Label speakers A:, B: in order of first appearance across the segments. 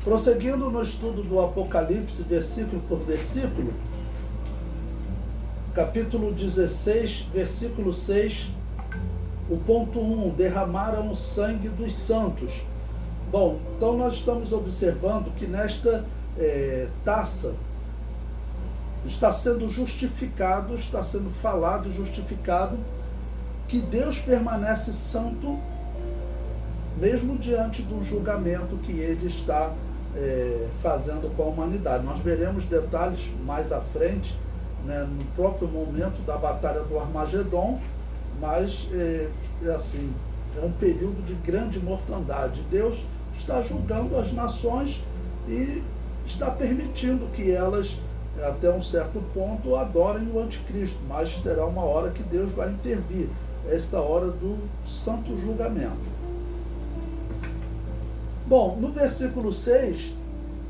A: Prosseguindo no estudo do Apocalipse, versículo por versículo, capítulo 16, versículo 6, o ponto 1, derramaram o sangue dos santos. Bom, então nós estamos observando que nesta taça está sendo justificado, está sendo falado e justificado que Deus permanece santo mesmo diante do julgamento que ele está fazendo com a humanidade. Nós veremos detalhes mais à frente, né, no próprio momento da batalha do Armagedon, mas assim, é um período de grande mortandade. Deus está julgando as nações e está permitindo que elas, até um certo ponto, adorem o anticristo, mas terá uma hora que Deus vai intervir, esta hora do santo julgamento. Bom, no versículo 6,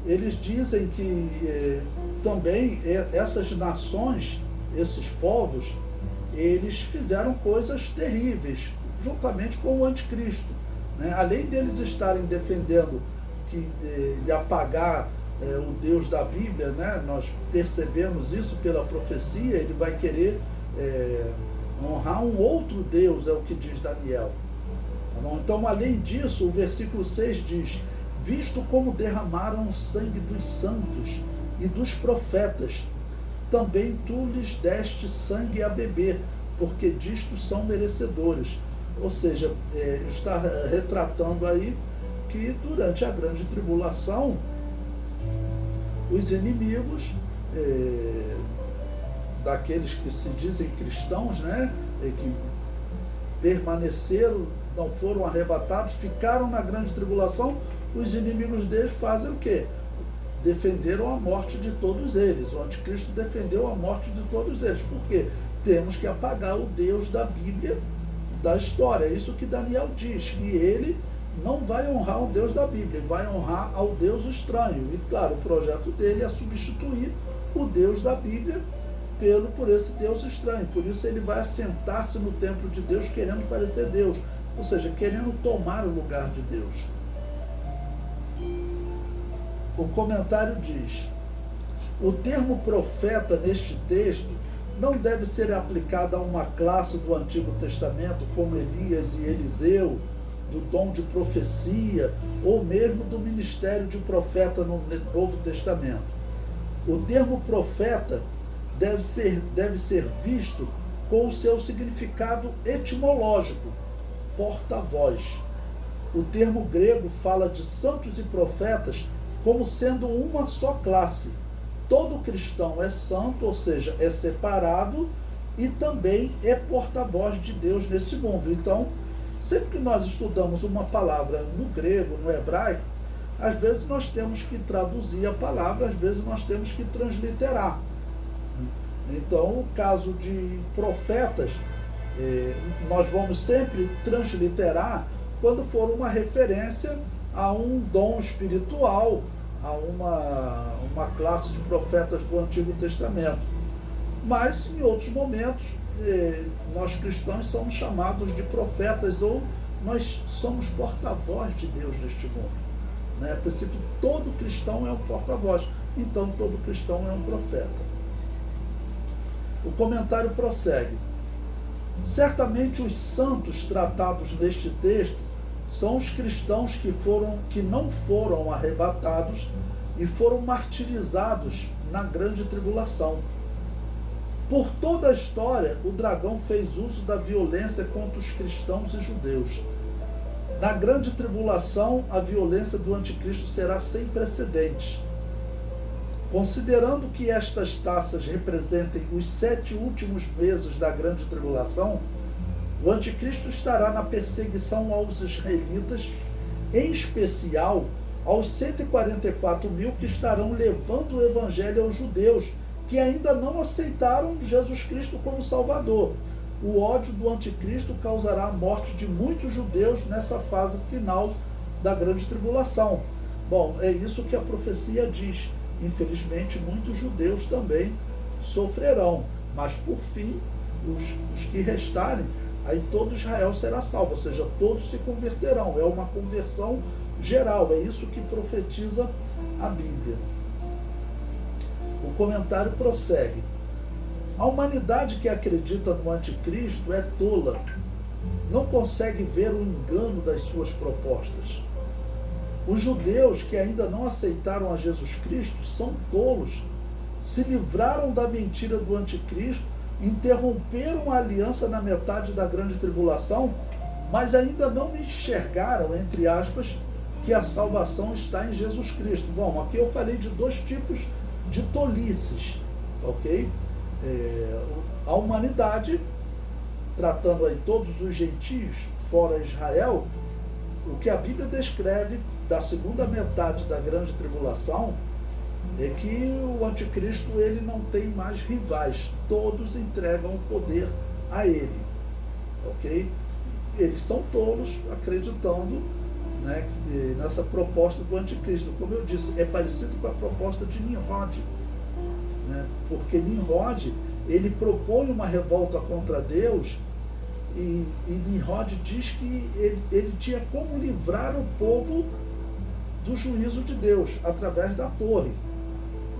A: eles dizem que também essas nações, esses povos, eles fizeram coisas terríveis, juntamente com o anticristo, né? Além deles estarem defendendo de apagar o Deus da Bíblia, né? Nós percebemos isso pela profecia, ele vai querer honrar um outro Deus, é o que diz Daniel. Então, além disso, o versículo 6 diz: visto como derramaram o sangue dos santos e dos profetas, também tu lhes deste sangue a beber, porque disto são merecedores. Ou seja, está retratando aí que durante a grande tribulação, os inimigos daqueles que se dizem cristãos, né, que permaneceram, não foram arrebatados, ficaram na grande tribulação, os inimigos deles fazem o quê? Defenderam a morte de todos eles. O anticristo defendeu a morte de todos eles. Por quê? Temos que apagar o Deus da Bíblia, da história. É isso que Daniel diz, que ele não vai honrar o Deus da Bíblia, vai honrar ao Deus estranho. E claro, o projeto dele é substituir o Deus da Bíblia por esse Deus estranho. Por isso ele vai assentar-se no templo de Deus querendo parecer Deus, ou seja, querendo tomar o lugar de Deus. O comentário diz: o termo profeta neste texto não deve ser aplicado a uma classe do Antigo Testamento, como Elias e Eliseu, do dom de profecia, ou mesmo do ministério de profeta no Novo Testamento. O termo profeta deve ser visto com o seu significado etimológico, porta-voz. O termo grego fala de santos e profetas como sendo uma só classe. Todo cristão é santo, ou seja, é separado e também é porta-voz de Deus nesse mundo. Então, sempre que nós estudamos uma palavra no grego, no hebraico, às vezes nós temos que traduzir a palavra, às vezes nós temos que transliterar. Então, o caso de profetas, nós vamos sempre transliterar quando for uma referência a um dom espiritual, a uma classe de profetas do Antigo Testamento. Mas, em outros momentos, nós cristãos somos chamados de profetas, ou nós somos porta-voz de Deus neste mundo, né? A princípio, todo cristão é um porta-voz, então todo cristão é um profeta. O comentário prossegue: certamente os santos tratados neste texto são os cristãos que não foram arrebatados e foram martirizados na grande tribulação. Por toda a história, o dragão fez uso da violência contra os cristãos e judeus. Na grande tribulação, a violência do anticristo será sem precedentes. Considerando que estas taças representem os 7 últimos meses da grande tribulação, o anticristo estará na perseguição aos israelitas, em especial aos 144 mil que estarão levando o evangelho aos judeus, que ainda não aceitaram Jesus Cristo como Salvador. O ódio do anticristo causará a morte de muitos judeus nessa fase final da grande tribulação. Bom, é isso que a profecia diz. Infelizmente, muitos judeus também sofrerão, mas por fim, os que restarem, aí todo Israel será salvo, ou seja, todos se converterão. É uma conversão geral. É isso que profetiza a Bíblia. O comentário prossegue. A humanidade que acredita no anticristo é tola, não consegue ver o engano das suas propostas. Os judeus que ainda não aceitaram a Jesus Cristo são tolos, se livraram da mentira do anticristo, interromperam a aliança na metade da grande tribulação, mas ainda não enxergaram, entre aspas, que a salvação está em Jesus Cristo. Bom, aqui eu falei de dois tipos de tolices, ok? A humanidade, tratando aí todos os gentios, fora Israel, o que a Bíblia descreve da segunda metade da grande tribulação é que o anticristo ele não tem mais rivais, todos entregam o poder a ele, ok? Eles são tolos acreditando, né, nessa proposta do anticristo. Como eu disse, é parecido com a proposta de Nimrod, né? Porque Nimrod ele propõe uma revolta contra Deus e Nimrod diz que ele tinha como livrar o povo do juízo de Deus através da torre,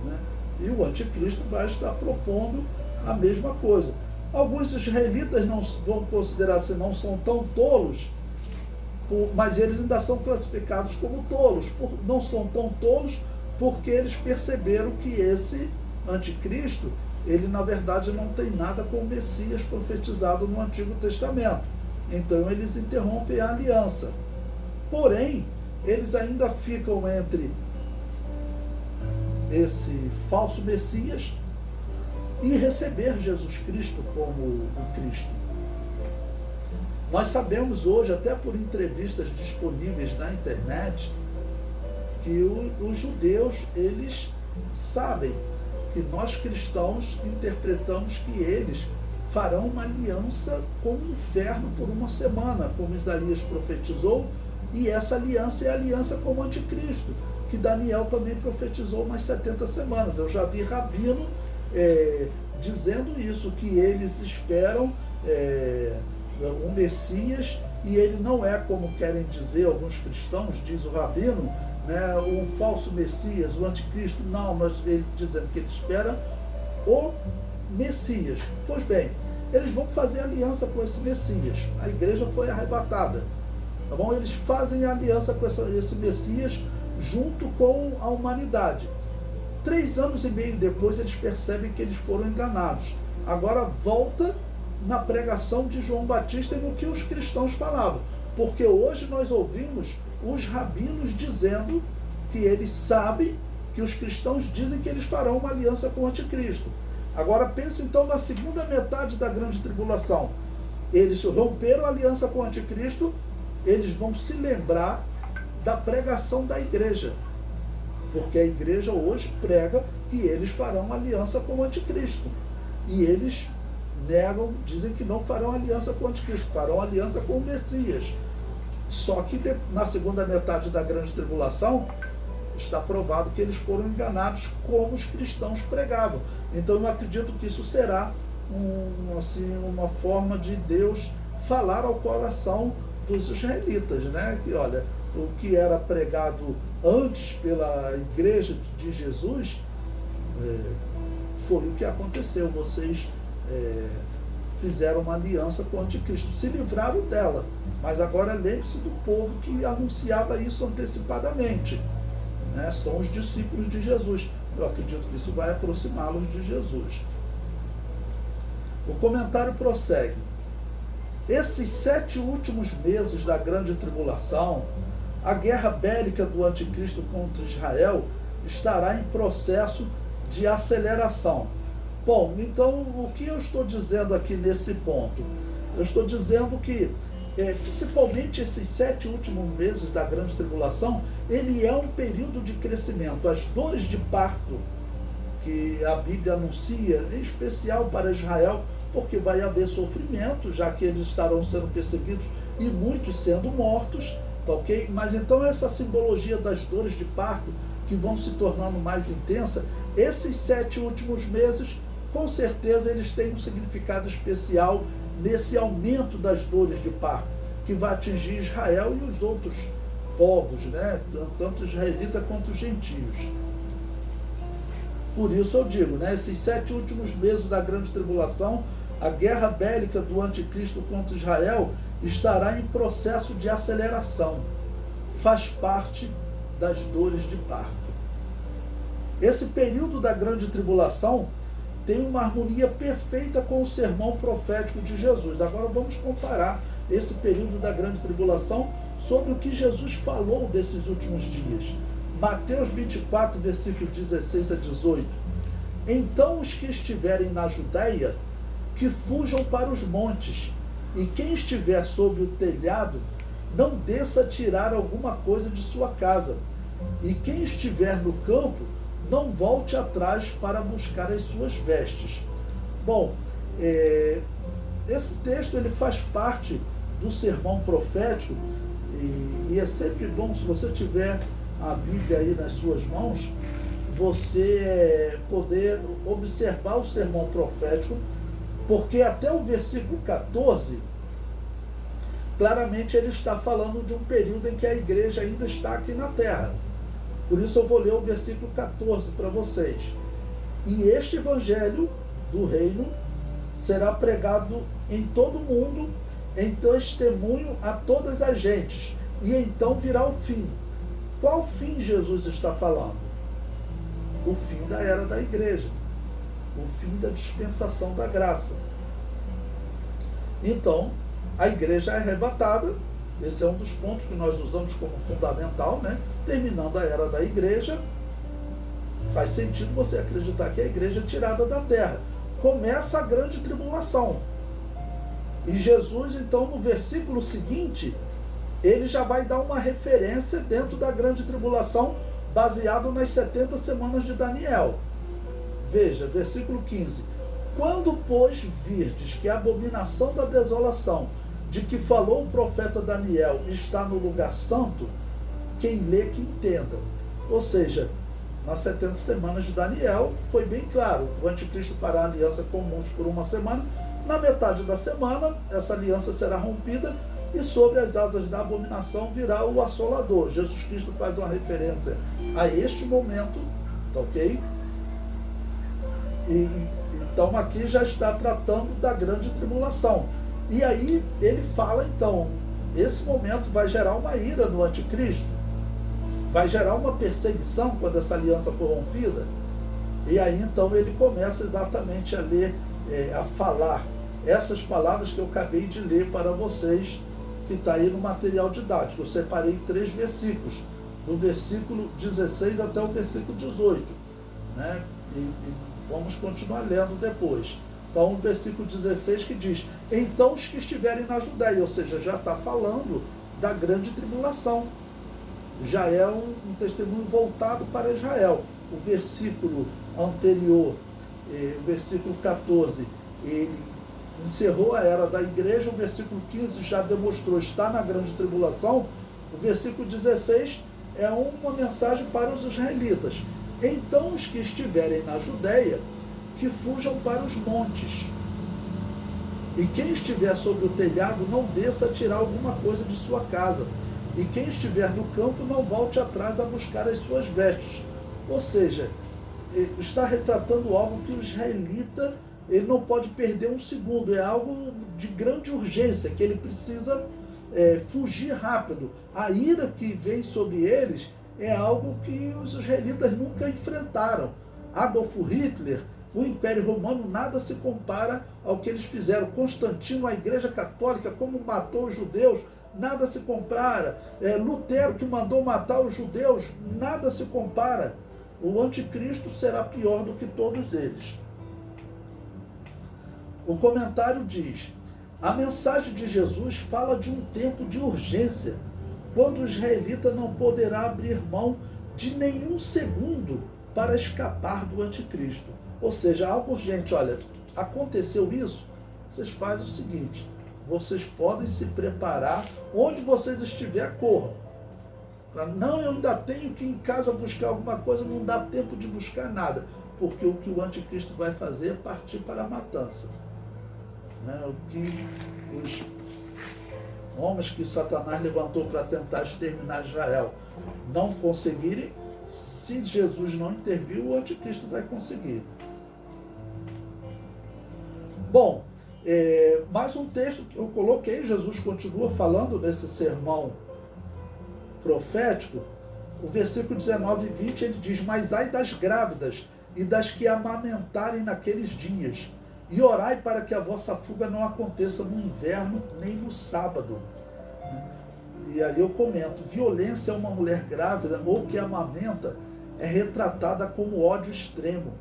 A: né? E o anticristo vai estar propondo a mesma coisa. Alguns israelitas não vão considerar se não são tão tolos, mas eles ainda são classificados como tolos. Não são tão tolos porque eles perceberam que esse anticristo, ele na verdade não tem nada com o Messias profetizado no Antigo Testamento. Então eles interrompem a aliança. Porém, eles ainda ficam entre esse falso Messias e receber Jesus Cristo como o Cristo. Nós sabemos hoje, até por entrevistas disponíveis na internet, que os judeus, eles sabem que nós cristãos interpretamos que eles farão uma aliança com o inferno por uma semana, como Isaías profetizou, e essa aliança é a aliança com o anticristo, que Daniel também profetizou umas 70 semanas. Eu já vi rabino dizendo isso, que eles esperam o Messias, e ele não é como querem dizer alguns cristãos, diz o rabino, né, o falso Messias, o anticristo. Não, mas ele dizendo que ele espera o Messias. Pois bem, eles vão fazer aliança com esse Messias. A igreja foi arrebatada, tá bom? Eles fazem aliança com esse Messias junto com a humanidade. 3 anos e meio depois eles percebem que eles foram enganados. Agora volta na pregação de João Batista e no que os cristãos falavam. Porque hoje nós ouvimos os rabinos dizendo que eles sabem que os cristãos dizem que eles farão uma aliança com o anticristo. Agora pense então na segunda metade da grande tribulação. Eles romperam a aliança com o anticristo, eles vão se lembrar da pregação da igreja. Porque a igreja hoje prega que eles farão aliança com o anticristo. E eles negam, dizem que não farão aliança com o anticristo, farão aliança com o Messias. Só que na segunda metade da grande tribulação está provado que eles foram enganados como os cristãos pregavam. Então eu acredito que isso será uma forma de Deus falar ao coração dos israelitas, né? Que olha, o que era pregado antes pela igreja de Jesus foi o que aconteceu. Vocês fizeram uma aliança com o anticristo, se livraram dela, mas agora lembre-se do povo que anunciava isso antecipadamente, né? São os discípulos de Jesus. Eu acredito que isso vai aproximá-los de Jesus. O comentário prossegue. Esses 7 últimos meses da grande tribulação, a guerra bélica do anticristo contra Israel estará em processo de aceleração. Bom, então o que eu estou dizendo aqui nesse ponto? Eu estou dizendo que, principalmente esses 7 últimos meses da grande tribulação, ele é um período de crescimento. As dores de parto que a Bíblia anuncia, em especial para Israel, porque vai haver sofrimento, já que eles estarão sendo perseguidos e muitos sendo mortos, tá ok? Mas então essa simbologia das dores de parto, que vão se tornando mais intensa, esses 7 últimos meses, com certeza eles têm um significado especial nesse aumento das dores de parto, que vai atingir Israel e os outros povos, né? Tanto israelita quanto os gentios. Por isso eu digo, né? Esses 7 últimos meses da grande tribulação, a guerra bélica do anticristo contra Israel estará em processo de aceleração. Faz parte das dores de parto. Esse período da grande tribulação tem uma harmonia perfeita com o sermão profético de Jesus. Agora vamos comparar esse período da grande tribulação sobre o que Jesus falou desses últimos dias. Mateus 24, versículo 16 a 18. Então os que estiverem na Judéia, que fujam para os montes, e quem estiver sobre o telhado, não desça tirar alguma coisa de sua casa, e quem estiver no campo, não volte atrás para buscar as suas vestes. Bom, esse texto ele faz parte do sermão profético, e é sempre bom, se você tiver a Bíblia aí nas suas mãos, você poder observar o sermão profético, porque até o versículo 14, claramente ele está falando de um período em que a igreja ainda está aqui na terra. Por isso eu vou ler o versículo 14 para vocês. E este evangelho do reino será pregado em todo o mundo, em testemunho a todas as gentes, e então virá o fim. Qual fim Jesus está falando? O fim da era da igreja, o fim da dispensação da graça. Então, a igreja é arrebatada. Esse é um dos pontos que nós usamos como fundamental, né? Terminando a era da igreja, faz sentido você acreditar que a igreja é tirada da terra. Começa a grande tribulação. E Jesus, então, no versículo seguinte, ele já vai dar uma referência dentro da grande tribulação, baseado nas 70 semanas de Daniel. Veja, versículo 15. Quando, pois, virdes que a abominação da desolação, de que falou o profeta Daniel, está no lugar santo, quem lê que entenda. Ou seja, nas 70 semanas de Daniel, foi bem claro, o anticristo fará aliança com muitos por uma semana, na metade da semana, essa aliança será rompida, e sobre as asas da abominação virá o assolador. Jesus Cristo faz uma referência a este momento, tá ok? Então aqui já está tratando da grande tribulação. E aí ele fala, então, esse momento vai gerar uma ira no anticristo, vai gerar uma perseguição quando essa aliança for rompida. E aí então ele começa exatamente a ler, a falar essas palavras que eu acabei de ler para vocês, que está aí no material didático. Eu separei 3 versículos, do versículo 16 até o versículo 18, né? E vamos continuar lendo depois. Então, o versículo 16 que diz: então os que estiverem na Judéia, ou seja, já está falando da grande tribulação, já é um testemunho voltado para Israel. O versículo anterior, o versículo 14, ele encerrou a era da igreja. O versículo 15 já demonstrou estar na grande tribulação. O versículo 16 é uma mensagem para os israelitas. Então os que estiverem na Judéia, que fujam para os montes. E quem estiver sobre o telhado, não desça a tirar alguma coisa de sua casa. E quem estiver no campo, não volte atrás a buscar as suas vestes. Ou seja, está retratando algo que o israelita ele não pode perder um segundo. É algo de grande urgência, que ele precisa fugir rápido. A ira que vem sobre eles é algo que os israelitas nunca enfrentaram. Adolf Hitler, o Império Romano, nada se compara ao que eles fizeram. Constantino, a Igreja Católica, como matou os judeus, nada se compara. Lutero, que mandou matar os judeus, nada se compara. O anticristo será pior do que todos eles. O comentário diz: a mensagem de Jesus fala de um tempo de urgência, quando o israelita não poderá abrir mão de nenhum segundo para escapar do anticristo. Ou seja, algo urgente. Olha, aconteceu isso, vocês fazem o seguinte: vocês podem se preparar, onde vocês estiverem, corram. Não, eu ainda tenho que ir em casa buscar alguma coisa, não dá tempo de buscar nada, porque o que o anticristo vai fazer é partir para a matança. O que homens que Satanás levantou para tentar exterminar Israel, não conseguirem, se Jesus não intervir, o anticristo vai conseguir. Bom, mais um texto que eu coloquei, Jesus continua falando nesse sermão profético, o versículo 19 e 20, ele diz: mas ai das grávidas e das que amamentarem naqueles dias, e orai para que a vossa fuga não aconteça no inverno nem no sábado. E aí eu comento, violência a uma mulher grávida ou que amamenta é retratada como ódio extremo.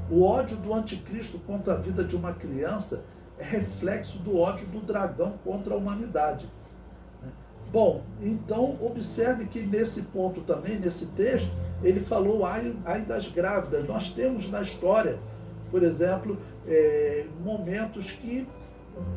A: O ódio do anticristo contra a vida de uma criança é reflexo do ódio do dragão contra a humanidade. Bom, então observe que nesse ponto também, nesse texto, ele falou ai das grávidas. Nós temos na história, por exemplo, momentos que,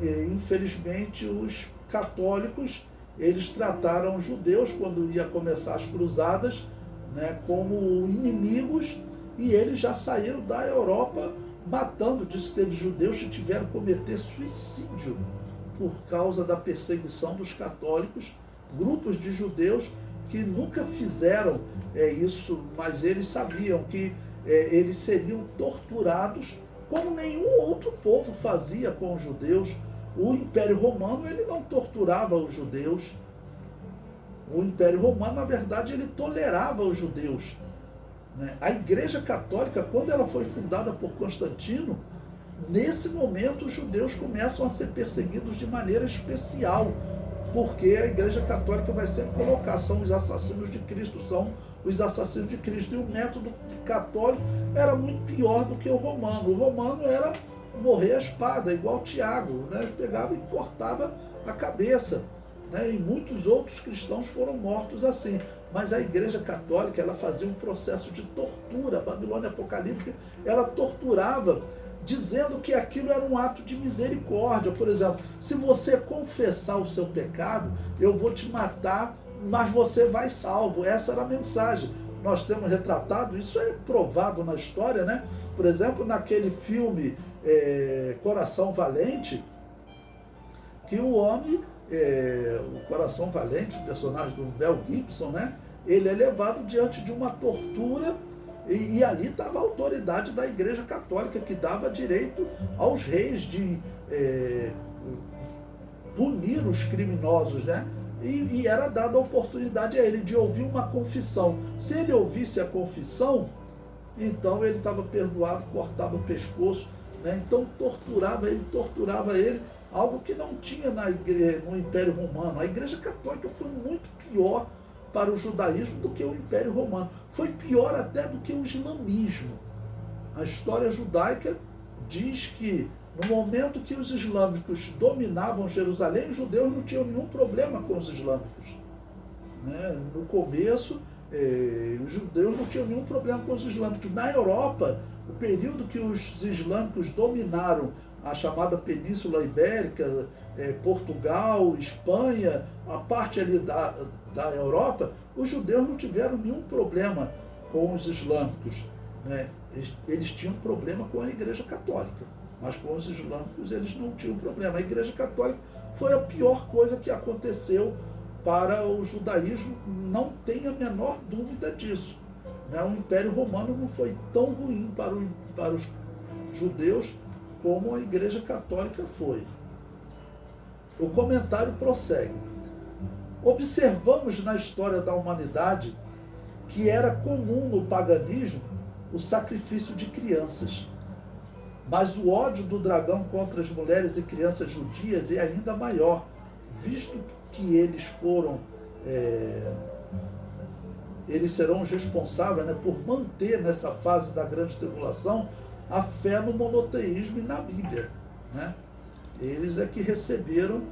A: infelizmente, os católicos, eles trataram os judeus, quando ia começar as cruzadas, né, como inimigos, e eles já saíram da Europa matando. Diz que teve judeus que tiveram que cometer suicídio por causa da perseguição dos católicos, grupos de judeus que nunca fizeram isso, mas eles sabiam que eles seriam torturados como nenhum outro povo fazia com os judeus. O Império Romano, ele não torturava os judeus. O Império Romano, na verdade, ele tolerava os judeus. A Igreja Católica, quando ela foi fundada por Constantino, nesse momento os judeus começam a ser perseguidos de maneira especial, porque a Igreja Católica vai sempre colocar, são os assassinos de Cristo, são os assassinos de Cristo. E o método católico era muito pior do que o romano. O romano era morrer a espada, igual Tiago, né? Pegava e cortava a cabeça, né? E muitos outros cristãos foram mortos assim. Mas a Igreja Católica, ela fazia um processo de tortura. A Babilônia Apocalíptica, ela torturava, dizendo que aquilo era um ato de misericórdia. Por exemplo, se você confessar o seu pecado, eu vou te matar, mas você vai salvo. Essa era a mensagem. Nós temos retratado, isso é provado na história, né? Por exemplo, naquele filme Coração Valente, que o homem, o Coração Valente, o personagem do Mel Gibson, né? Ele é levado diante de uma tortura. E ali estava a autoridade da Igreja Católica, que dava direito aos reis de punir os criminosos, né? E era dada a oportunidade a ele de ouvir uma confissão. Se ele ouvisse a confissão, então ele estava perdoado, cortava o pescoço, né? Então torturava ele, algo que não tinha no Império Romano. A Igreja Católica foi muito pior para o judaísmo do que o Império Romano. Foi pior até do que o islamismo. A história judaica diz que no momento que os islâmicos dominavam Jerusalém, os judeus não tinham nenhum problema com os islâmicos. Né? No começo, os judeus não tinham nenhum problema com os islâmicos. Na Europa, o período que os islâmicos dominaram a chamada Península Ibérica, Portugal, Espanha, a parte ali da Europa, os judeus não tiveram nenhum problema com os islâmicos, né? Eles tinham problema com a Igreja Católica, mas com os islâmicos eles não tinham problema. A Igreja Católica foi a pior coisa que aconteceu para o judaísmo, não tem a menor dúvida disso, né? O Império Romano não foi tão ruim para os judeus como a Igreja Católica foi. O comentário prossegue. Observamos na história da humanidade que era comum no paganismo o sacrifício de crianças. Mas o ódio do dragão contra as mulheres e crianças judias é ainda maior, visto que eles serão os responsáveis, né, por manter nessa fase da grande tribulação a fé no monoteísmo e na Bíblia, né? Eles é que receberam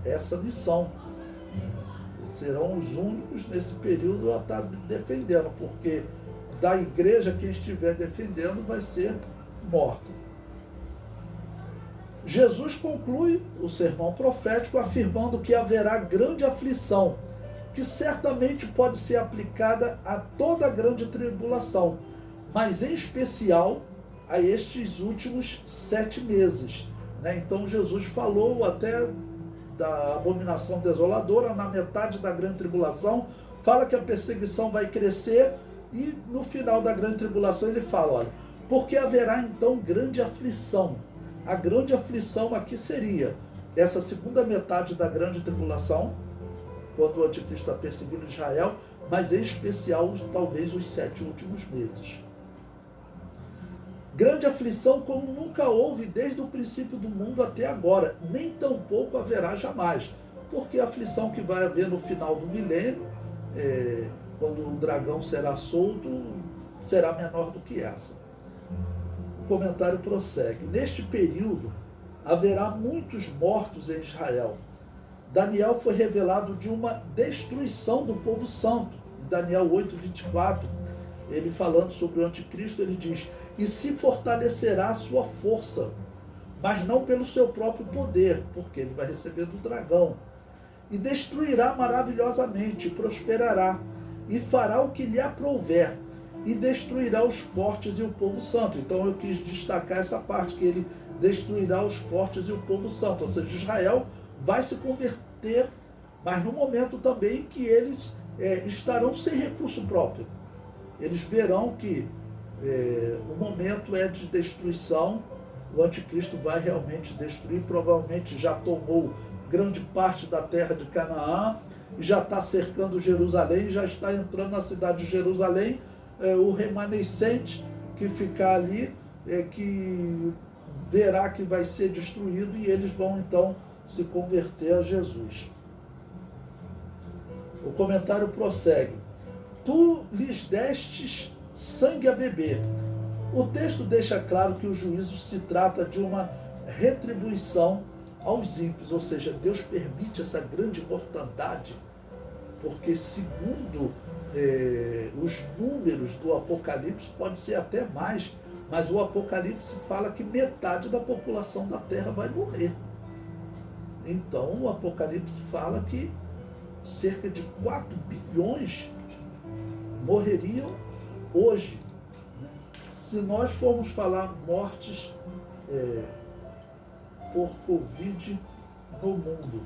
A: essa missão. Serão os únicos nesse período a estar defendendo, porque da igreja quem estiver defendendo vai ser morto. Jesus conclui o sermão profético afirmando que haverá grande aflição, que certamente pode ser aplicada a toda a grande tribulação, mas em especial a estes últimos 7 meses. Né? Então Jesus falou até da abominação desoladora, na metade da grande tribulação, fala que a perseguição vai crescer, e no final da grande tribulação ele fala, olha, porque haverá então grande aflição. A grande aflição aqui seria essa segunda metade da grande tribulação, quando o anticristo está perseguindo Israel, mas em especial talvez os 7 últimos meses. Grande aflição como nunca houve desde o princípio do mundo até agora, nem tampouco haverá jamais, porque a aflição que vai haver no final do milênio, quando o dragão será solto, será menor do que essa. O comentário prossegue. Neste período, haverá muitos mortos em Israel. Daniel foi revelado de uma destruição do povo santo. Em Daniel 8:24, ele falando sobre o anticristo, ele diz, e se fortalecerá a sua força, mas não pelo seu próprio poder, porque ele vai receber do dragão. E destruirá maravilhosamente, prosperará, e fará o que lhe aprouver, e destruirá os fortes e o povo santo. Então eu quis destacar essa parte, que ele destruirá os fortes e o povo santo. Ou seja, Israel vai se converter, mas no momento também que eles estarão sem recurso próprio. Eles verão que o momento é de destruição, o anticristo vai realmente destruir, provavelmente já tomou grande parte da terra de Canaã, e já está cercando Jerusalém, já está entrando na cidade de Jerusalém, o remanescente que ficar ali, que verá que vai ser destruído, e eles vão então se converter a Jesus. O comentário prossegue. Tu lhes destes sangue a beber. O texto deixa claro que o juízo se trata de uma retribuição aos ímpios, ou seja, Deus permite essa grande mortandade, porque segundo os números do Apocalipse, pode ser até mais, mas o Apocalipse fala que metade da população da Terra vai morrer. Então o Apocalipse fala que cerca de 4 bilhões morreriam hoje. Se nós formos falar mortes por Covid no mundo,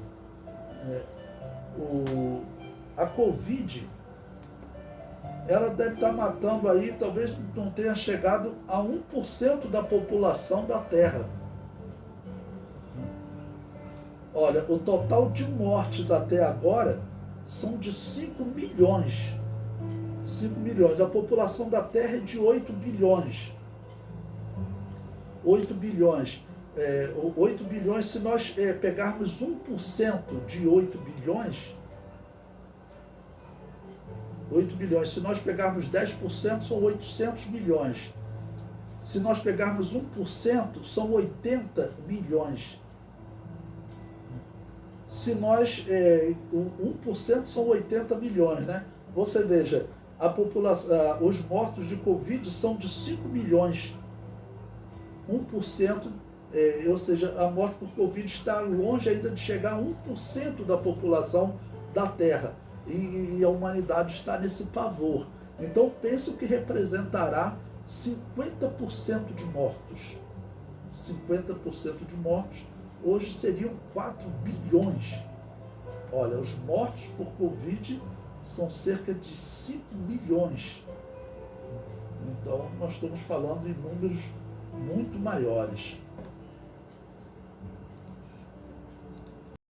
A: a Covid, ela deve estar matando aí, talvez não tenha chegado a 1% da população da Terra. Olha, o total de mortes até agora são de 5 milhões. 5 milhões. A população da Terra é de 8 bilhões. 8 bilhões. 8 bilhões, se nós pegarmos 1% de 8 bilhões, 8 bilhões, se nós pegarmos 10%, são 800 milhões. Se nós pegarmos 1%, são 80 milhões. Se nós, 1% são 80 milhões, né? Você veja, a população, os mortos de Covid são de 5 milhões. 1%, ou seja, a morte por Covid está longe ainda de chegar a 1% da população da Terra. E a humanidade está nesse pavor. Então pense o que representará 50% de mortos. 50% de mortos hoje seriam 4 bilhões. Olha, os mortos por Covid são cerca de 5 milhões. Então nós estamos falando em números muito maiores.